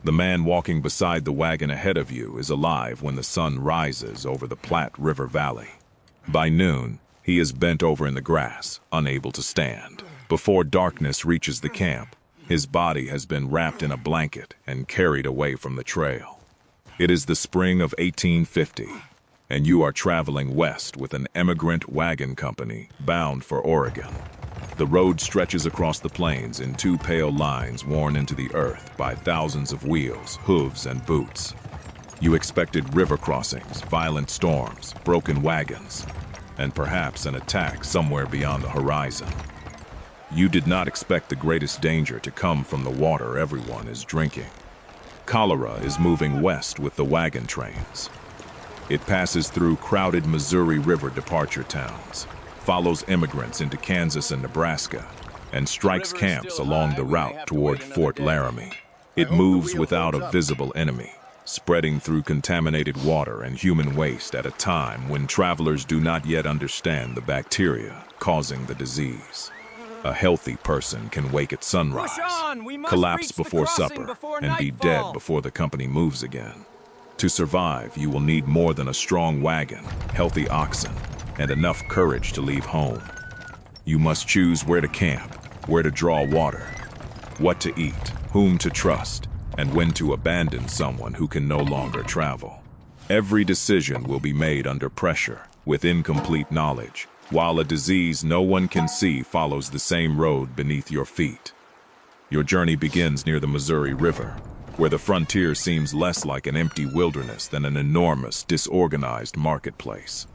The man walking beside the wagon ahead of you is alive when the sun rises over the Platte River Valley. By noon, he is bent over in the grass, unable to stand. Before darkness reaches the camp, his body has been wrapped in a blanket and carried away from the trail. It is the spring of 1850, and you are traveling west with an emigrant wagon company bound for Oregon. The road stretches across the plains in two pale lines worn into the earth by thousands of wheels, hooves, and boots. You expected river crossings, violent storms, broken wagons, and perhaps an attack somewhere beyond the horizon. You did not expect the greatest danger to come from the water everyone is drinking. Cholera is moving west with the wagon trains. It passes through crowded Missouri River departure towns, follows immigrants into Kansas and Nebraska, and strikes camps along the route toward Fort Laramie. It moves without a visible enemy, spreading through contaminated water and human waste at a time when travelers do not yet understand the bacteria causing the disease. A healthy person can wake at sunrise, collapse before supper, and be dead before the company moves again. To survive, you will need more than a strong wagon, healthy oxen, and enough courage to leave home. You must choose where to camp, where to draw water, what to eat, whom to trust, and when to abandon someone who can no longer travel. Every decision will be made under pressure, with incomplete knowledge, while a disease no one can see follows the same road beneath your feet. Your journey begins near the Missouri River, where the frontier seems less like an empty wilderness than an enormous, disorganized marketplace.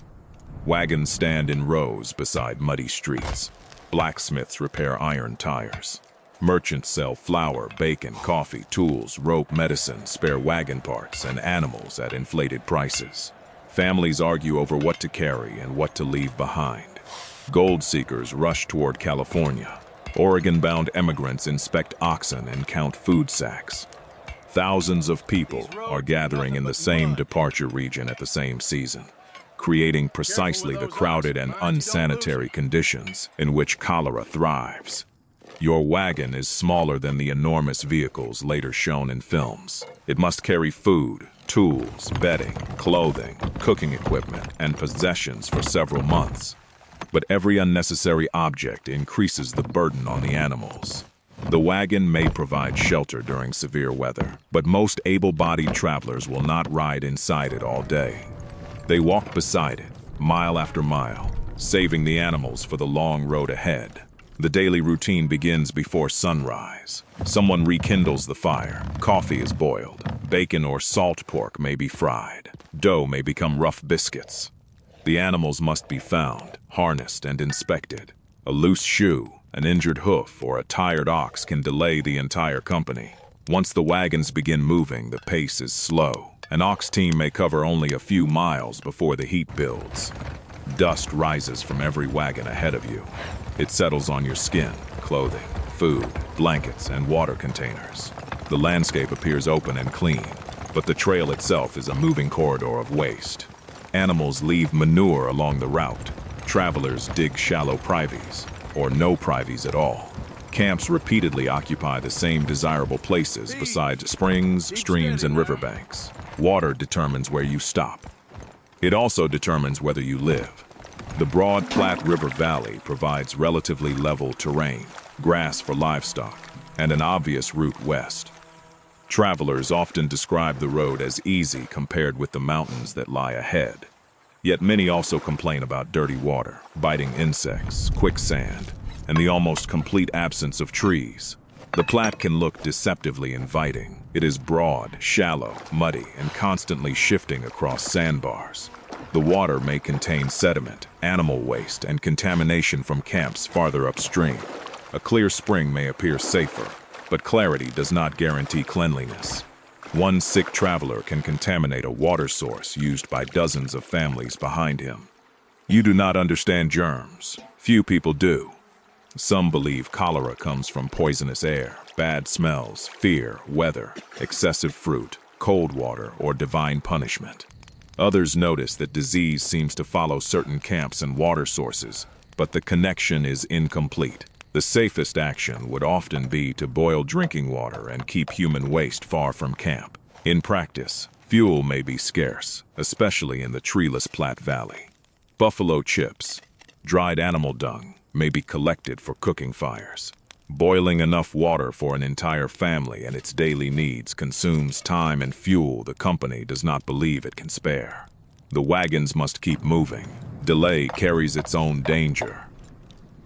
Wagons stand in rows beside muddy streets. Blacksmiths repair iron tires. Merchants sell flour, bacon, coffee, tools, rope, medicine, spare wagon parts, and animals at inflated prices. Families argue over what to carry and what to leave behind. Gold seekers rush toward California. Oregon-bound emigrants inspect oxen and count food sacks. Thousands of people are gathering in the same departure region at the same season, creating precisely the crowded and unsanitary conditions in which cholera thrives. Your wagon is smaller than the enormous vehicles later shown in films. It must carry food, tools, bedding, clothing, cooking equipment, and possessions for several months. But every unnecessary object increases the burden on the animals. The wagon may provide shelter during severe weather, but most able-bodied travelers will not ride inside it all day. They walk beside it, mile after mile, saving the animals for the long road ahead. The daily routine begins before sunrise. Someone rekindles the fire, coffee is boiled, bacon or salt pork may be fried, dough may become rough biscuits. The animals must be found, harnessed, and inspected. A loose shoe, an injured hoof, or a tired ox can delay the entire company. Once the wagons begin moving, the pace is slow. An ox team may cover only a few miles before the heat builds. Dust rises from every wagon ahead of you. It settles on your skin, clothing, food, blankets, and water containers. The landscape appears open and clean, but the trail itself is a moving corridor of waste. Animals leave manure along the route. Travelers dig shallow privies, or no privies at all. Camps repeatedly occupy the same desirable places beside springs, streams, and riverbanks. Water determines where you stop. It also determines whether you live. The broad Platte River Valley provides relatively level terrain, grass for livestock, and an obvious route west. Travelers often describe the road as easy compared with the mountains that lie ahead. Yet many also complain about dirty water, biting insects, quicksand, and the almost complete absence of trees. The Platte can look deceptively inviting. It is broad, shallow, muddy, and constantly shifting across sandbars. The water may contain sediment, animal waste, and contamination from camps farther upstream. A clear spring may appear safer, but clarity does not guarantee cleanliness. One sick traveler can contaminate a water source used by dozens of families behind him. You do not understand germs. Few people do. Some believe cholera comes from poisonous air, bad smells, fear, weather, excessive fruit, cold water, or divine punishment. Others notice that disease seems to follow certain camps and water sources, but the connection is incomplete. The safest action would often be to boil drinking water and keep human waste far from camp. In practice, fuel may be scarce, especially in the treeless Platte Valley. Buffalo chips, dried animal dung, may be collected for cooking fires. Boiling enough water for an entire family and its daily needs consumes time and fuel the company does not believe it can spare. The wagons must keep moving. Delay carries its own danger.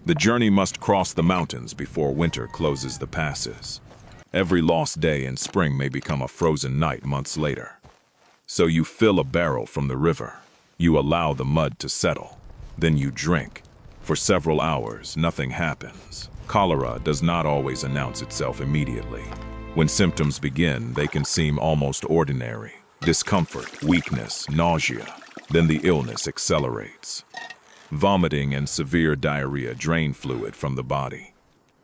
The journey must cross the mountains before winter closes the passes. Every lost day in spring may become a frozen night months later. So you fill a barrel from the river. You allow the mud to settle. Then you drink. For several hours, nothing happens. Cholera does not always announce itself immediately. When symptoms begin, they can seem almost ordinary. Discomfort, weakness, nausea. Then the illness accelerates. Vomiting and severe diarrhea drain fluid from the body.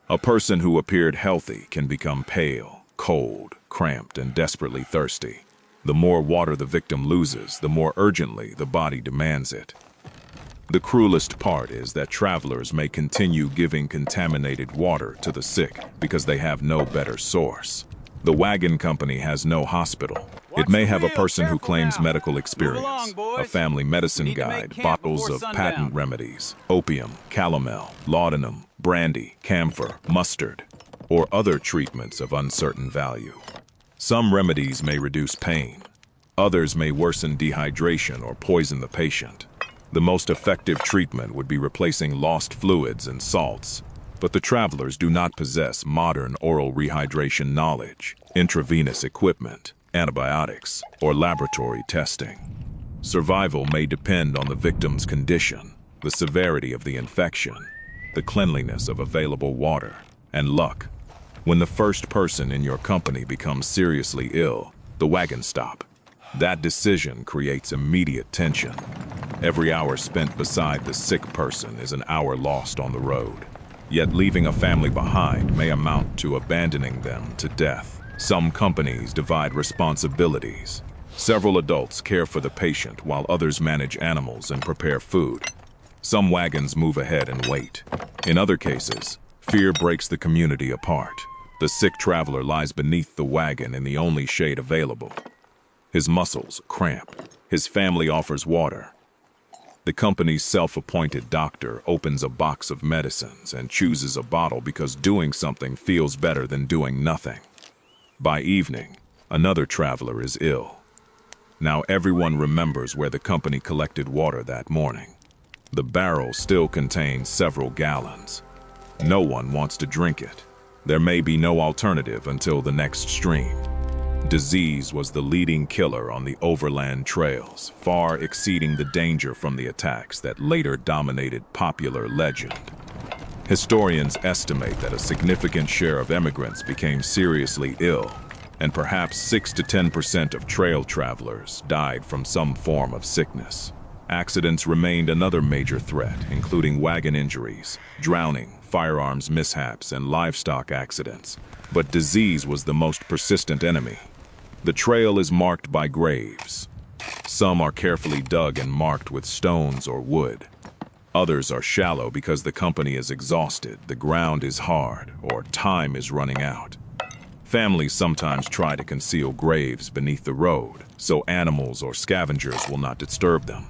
A person who appeared healthy can become pale, cold, cramped, and desperately thirsty. The more water the victim loses, the more urgently the body demands it. The cruelest part is that travelers may continue giving contaminated water to the sick because they have no better source. The wagon company has no hospital. It may have a person who claims medical experience, a family medicine guide, bottles of patent remedies, opium, calomel, laudanum, brandy, camphor, mustard, or other treatments of uncertain value. Some remedies may reduce pain. Others may worsen dehydration or poison the patient. The most effective treatment would be replacing lost fluids and salts, but the travelers do not possess modern oral rehydration knowledge, intravenous equipment, antibiotics, or laboratory testing. Survival may depend on the victim's condition, the severity of the infection, the cleanliness of available water, and luck. When the first person in your company becomes seriously ill, the wagons stop. That decision creates immediate tension. Every hour spent beside the sick person is an hour lost on the road. Yet leaving a family behind may amount to abandoning them to death. Some companies divide responsibilities. Several adults care for the patient while others manage animals and prepare food. Some wagons move ahead and wait. In other cases, fear breaks the community apart. The sick traveler lies beneath the wagon in the only shade available. His muscles cramp. His family offers water. The company's self-appointed doctor opens a box of medicines and chooses a bottle because doing something feels better than doing nothing. By evening, another traveler is ill. Now everyone remembers where the company collected water that morning. The barrel still contains several gallons. No one wants to drink it. There may be no alternative until the next stream. Disease was the leading killer on the overland trails, far exceeding the danger from the attacks that later dominated popular legend. Historians estimate that a significant share of emigrants became seriously ill, and perhaps 6 to 10% of trail travelers died from some form of sickness. Accidents remained another major threat, including wagon injuries, drowning, firearms mishaps, and livestock accidents. But disease was the most persistent enemy. The trail is marked by graves. Some are carefully dug and marked with stones or wood. Others are shallow because the company is exhausted, the ground is hard, or time is running out. Families sometimes try to conceal graves beneath the road, so animals or scavengers will not disturb them.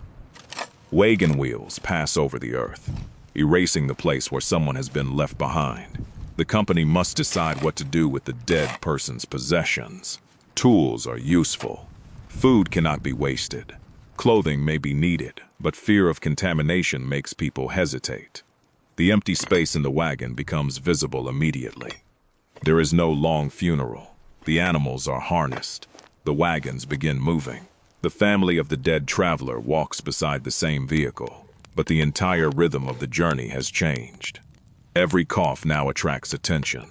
Wagon wheels pass over the earth, erasing the place where someone has been left behind. The company must decide what to do with the dead person's possessions. Tools are useful. Food cannot be wasted. Clothing may be needed, but fear of contamination makes people hesitate. The empty space in the wagon becomes visible immediately. There is no long funeral. The animals are harnessed. The wagons begin moving. The family of the dead traveler walks beside the same vehicle, but the entire rhythm of the journey has changed. Every cough now attracts attention.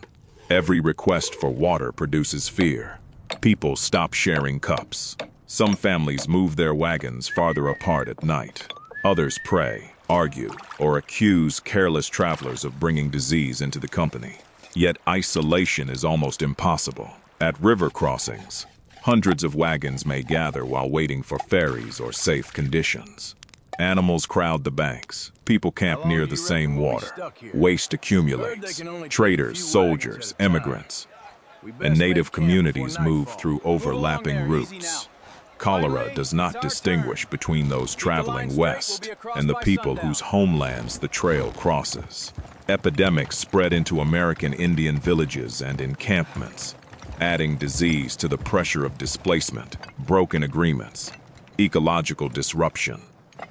Every request for water produces fear. People stop sharing cups. Some families move their wagons farther apart at night. Others pray, argue, or accuse careless travelers of bringing disease into the company. Yet isolation is almost impossible. At river crossings, hundreds of wagons may gather while waiting for ferries or safe conditions. Animals crowd the banks. People camp near the same water. Waste accumulates. Traders, soldiers, immigrants, and native communities move through overlapping routes. Cholera does not distinguish between those traveling west and the people whose homelands the trail crosses. Epidemics spread into American Indian villages and encampments, adding disease to the pressure of displacement, broken agreements, ecological disruption,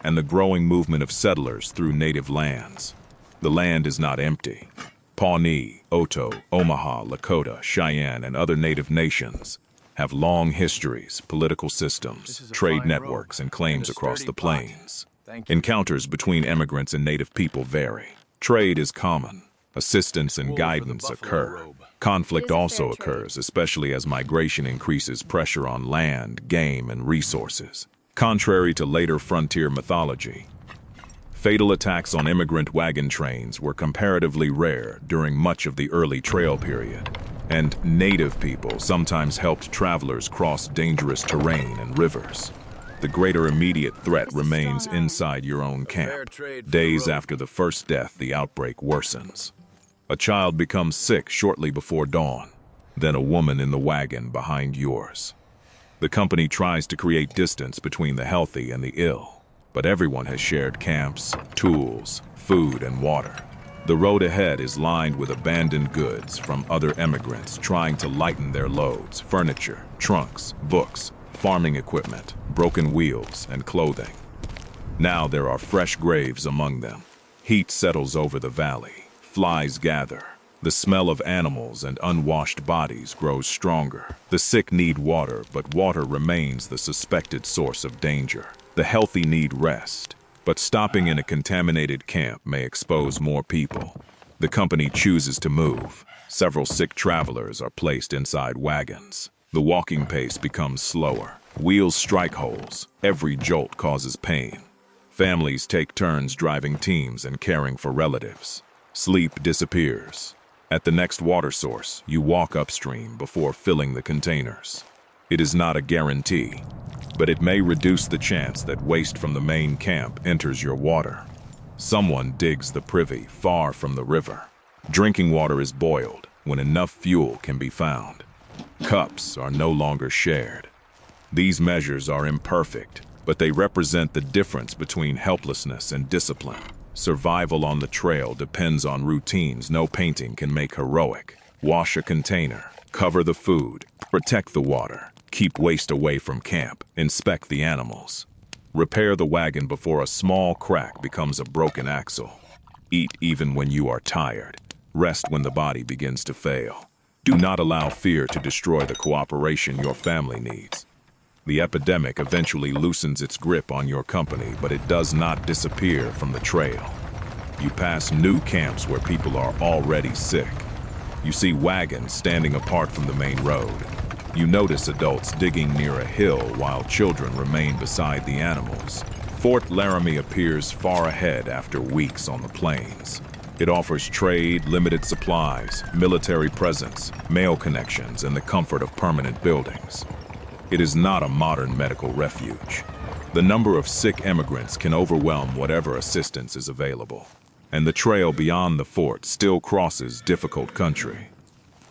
and the growing movement of settlers through native lands. The land is not empty. Pawnee, Oto, Omaha, Lakota, Cheyenne, and other native nations have long histories, political systems, trade networks, and claims across the plains. Encounters between immigrants and native people vary. Trade is common. Assistance and guidance occur. Conflict also occurs, especially as migration increases pressure on land, game, and resources. Contrary to later frontier mythology, fatal attacks on immigrant wagon trains were comparatively rare during much of the early trail period, and native people sometimes helped travelers cross dangerous terrain and rivers. The greater immediate threat remains inside your own camp. Days after the first death, the outbreak worsens. A child becomes sick shortly before dawn, then a woman in the wagon behind yours. The company tries to create distance between the healthy and the ill, but everyone has shared camps, tools, food, and water. The road ahead is lined with abandoned goods from other immigrants trying to lighten their loads: furniture, trunks, books, farming equipment, broken wheels, and clothing. Now there are fresh graves among them. Heat settles over the valley. Flies gather. The smell of animals and unwashed bodies grows stronger. The sick need water, but water remains the suspected source of danger. The healthy need rest, but stopping in a contaminated camp may expose more people. The company chooses to move. Several sick travelers are placed inside wagons. The walking pace becomes slower. Wheels strike holes. Every jolt causes pain. Families take turns driving teams and caring for relatives. Sleep disappears. At the next water source, you walk upstream before filling the containers. It is not a guarantee, but it may reduce the chance that waste from the main camp enters your water. Someone digs the privy far from the river. Drinking water is boiled when enough fuel can be found. Cups are no longer shared. These measures are imperfect, but they represent the difference between helplessness and discipline. Survival on the trail depends on routines no painting can make heroic. Wash a container, cover the food, protect the water, keep waste away from camp, inspect the animals. Repair the wagon before a small crack becomes a broken axle. Eat even when you are tired. Rest when the body begins to fail. Do not allow fear to destroy the cooperation your family needs. The epidemic eventually loosens its grip on your company, but it does not disappear from the trail. You pass new camps where people are already sick. You see wagons standing apart from the main road. You notice adults digging near a hill while children remain beside the animals. Fort Laramie appears far ahead after weeks on the plains. It offers trade, limited supplies, military presence, mail connections, and the comfort of permanent buildings. It is not a modern medical refuge. The number of sick immigrants can overwhelm whatever assistance is available, and the trail beyond the fort still crosses difficult country.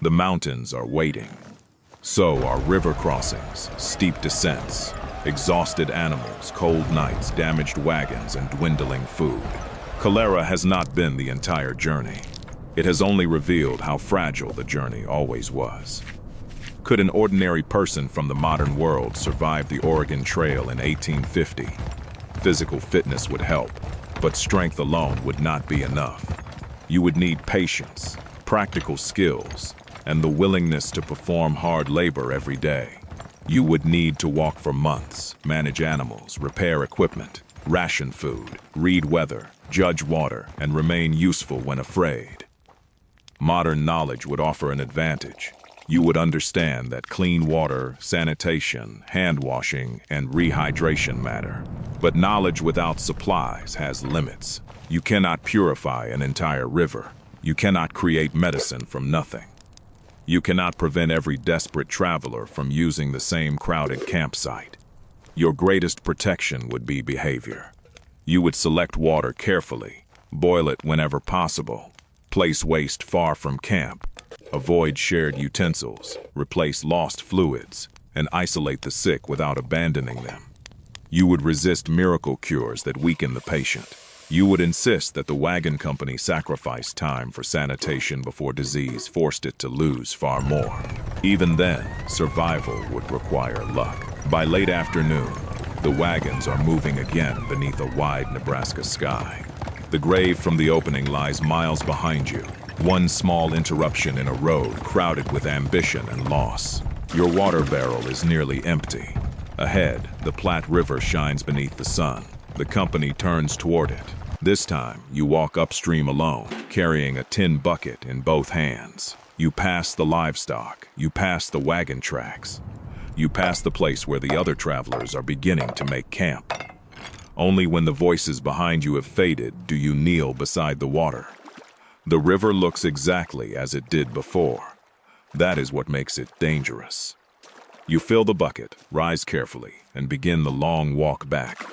The mountains are waiting. So are river crossings, steep descents, exhausted animals, cold nights, damaged wagons, and dwindling food. Cholera has not been the entire journey. It has only revealed how fragile the journey always was. Could an ordinary person from the modern world survive the Oregon Trail in 1850? Physical fitness would help, but strength alone would not be enough. You would need patience, practical skills, and the willingness to perform hard labor every day. You would need to walk for months, manage animals, repair equipment, ration food, read weather, judge water, and remain useful when afraid. Modern knowledge would offer an advantage. You would understand that clean water, sanitation, hand washing, and rehydration matter. But knowledge without supplies has limits. You cannot purify an entire river. You cannot create medicine from nothing. You cannot prevent every desperate traveler from using the same crowded campsite. Your greatest protection would be behavior. You would select water carefully, boil it whenever possible, place waste far from camp, avoid shared utensils, replace lost fluids, and isolate the sick without abandoning them. You would resist miracle cures that weaken the patient. You would insist that the wagon company sacrifice time for sanitation before disease forced it to lose far more. Even then, survival would require luck. By late afternoon, the wagons are moving again beneath a wide Nebraska sky. The grave from the opening lies miles behind you, one small interruption in a road crowded with ambition and loss. Your water barrel is nearly empty. Ahead, the Platte River shines beneath the sun. The company turns toward it. This time, you walk upstream alone, carrying a tin bucket in both hands. You pass the livestock. You pass the wagon tracks. You pass the place where the other travelers are beginning to make camp. Only when the voices behind you have faded do you kneel beside the water. The river looks exactly as it did before. That is what makes it dangerous. You fill the bucket, rise carefully, and begin the long walk back.